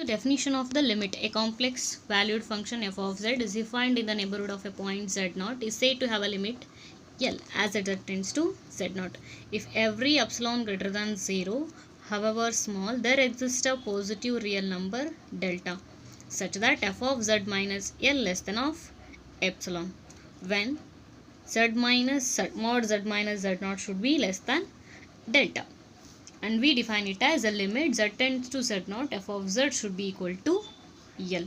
The definition of the limit. A complex valued function f of z is defined in the neighborhood of a point z0 is said to have a limit L as z tends to z0. If every epsilon greater than 0, however small, there exists a positive real number delta such that f of z minus L less than of epsilon, when z minus mod z minus z0 should be less than delta. And we define it as a limit z tends to z0, f of z should be equal to L.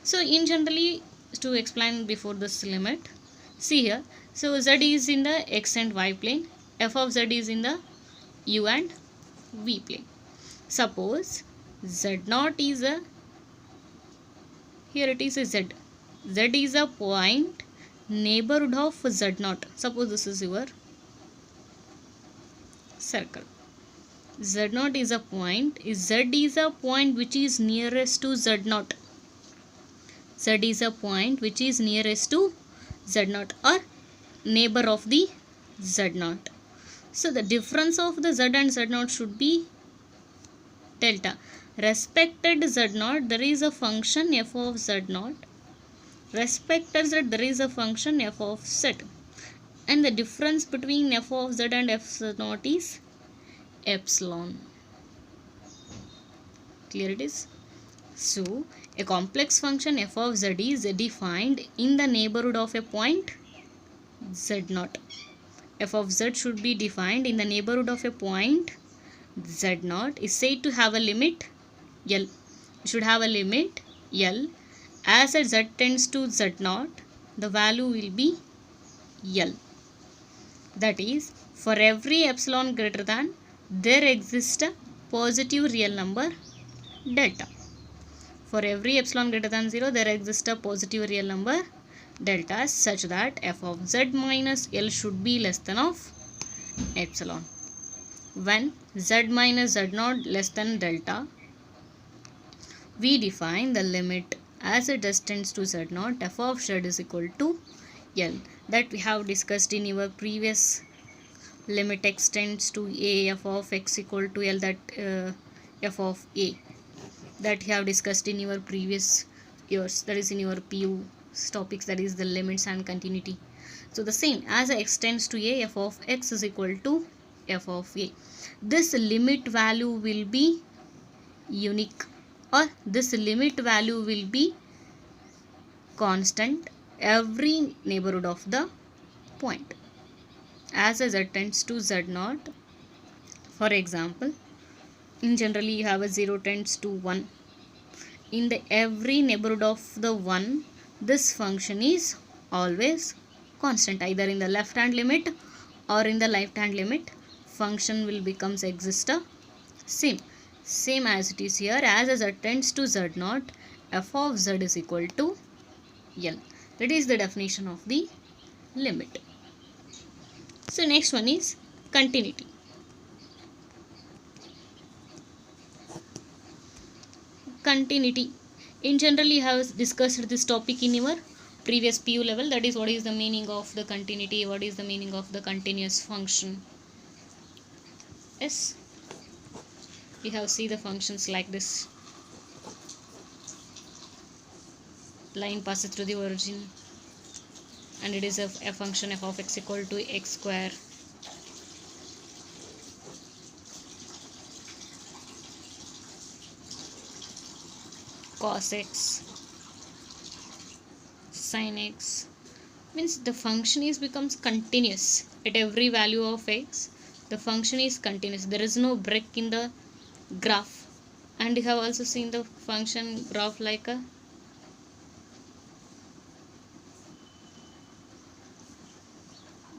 So in generally, to explain before this limit, see here, so z is in the x and y plane, f of z is in the u and v plane. Suppose z0 is a, here it is a z is a point neighborhood of z0. Suppose this is your circle. z0 is a point, z is a point which is nearest to z0. Z is a point which is nearest to z0 or neighbor of the z0. So the difference of the z and z0 should be delta. Respected z0, there is a function f of z0. Respected z, there is a function f of z. And the difference between f of z and f of z0 is epsilon. Clear it is? So a complex function f of z is defined in the neighborhood of a point z0. F of z should be defined in the neighborhood of a point z0 is said to have a limit L. It should have a limit L. As z tends to z0, the value will be L. That is, for every epsilon greater than, there exists a positive real number delta. For every epsilon greater than 0, there exists a positive real number delta such that f of z minus L should be less than of epsilon. When z minus z0 less than delta, we define the limit as it tends to z0, f of z is equal to L. That we have discussed in your previous limit x tends to a, f of x equal to L, that f of a, that you have discussed in your previous years, that is in your PU topics, that is the limits and continuity. So the same, as x tends to a, f of x is equal to f of a. This limit value will be unique, or this limit value will be constant every neighborhood of the point. As z tends to z0, for example, in generally you have a 0 tends to 1. In the every neighborhood of the 1, this function is always constant, either in the left hand limit or in the right hand limit. Function will becomes exist same as it is here. As z tends to z0, f of z is equal to L. That is the definition of the limit. So next one is continuity. Continuity. In general, you have discussed this topic in your previous PU level. That is, what is the meaning of the continuity, what is the meaning of the continuous function. Yes, we have seen the functions like this. Line passes through the origin and it is a function f of x equal to x square. Cos x, sin x, means the function is becomes continuous at every value of x. The function is continuous, there is no break in the graph. And you have also seen the function graph like a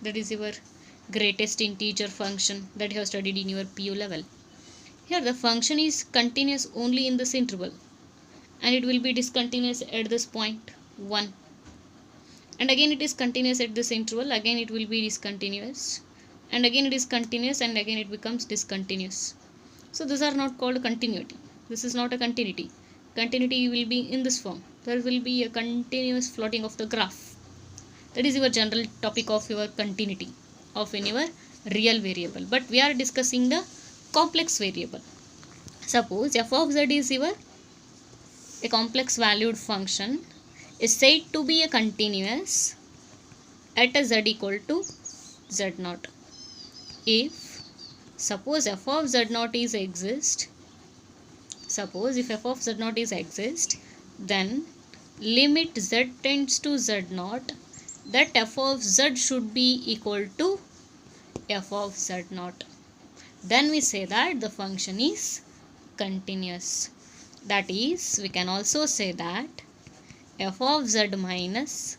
that is your greatest integer function that you have studied in your PU level. Here the function is continuous only in this interval, and it will be discontinuous at this point 1, and again it is continuous at this interval, again it will be discontinuous, and again it is continuous, and again it becomes discontinuous. So these are not called continuity. This is not a continuity. Continuity will be in this form. There will be a continuous floating of the graph. That is your general topic of your continuity of in your real variable. But we are discussing the complex variable. Suppose f of z is your a complex valued function is said to be a continuous at a z equal to z naught if suppose f of z naught is exist. Suppose if f of z naught is exist, then limit z tends to z naught, that f of z should be equal to f of z naught. Then we say that the function is continuous. That is, we can also say that f of z minus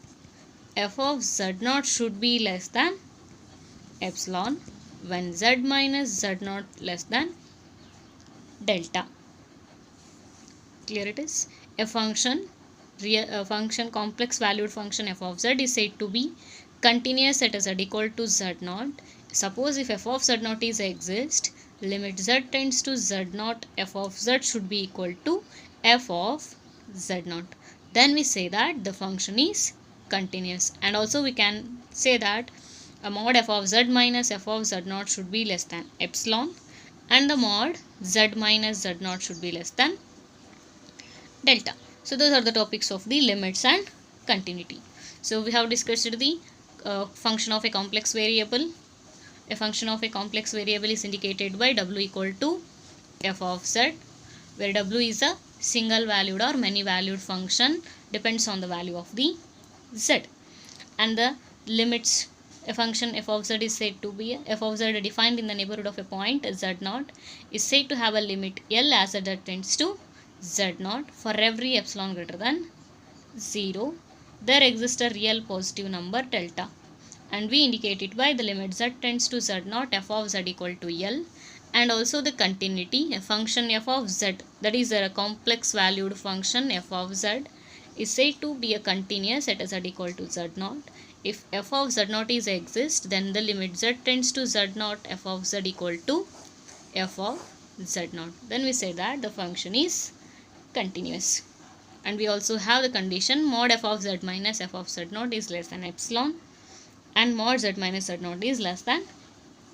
f of z naught should be less than epsilon when z minus z naught less than delta. Clear it is? A function complex valued function f of z is said to be continuous at z equal to z naught. Suppose if f of z naught is exist, limit z tends to z naught, f of z should be equal to f of z naught. Then we say that the function is continuous. And also we can say that a mod f of z minus f of z naught should be less than epsilon, and the mod z minus z naught should be less than delta. So those are the topics of the limits and continuity. So we have discussed the function of a complex variable. A function of a complex variable is indicated by w equal to f of z, where w is a single valued or many valued function, depends on the value of the z. And the limits, a function f of z is said to be f of z defined in the neighborhood of a point z naught is said to have a limit L as z tends to z naught for every epsilon greater than 0. There exists a real positive number delta, and we indicate it by the limit z tends to z naught f of z equal to L. And also the continuity, a function f of z, that is a complex valued function f of z, is said to be a continuous at z equal to z naught. If f of z naught is exist, then the limit z tends to z naught f of z equal to f of z naught. Then we say that the function is continuous. And we also have the condition mod f of z minus f of z naught is less than epsilon, and mod z minus z naught is less than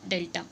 delta.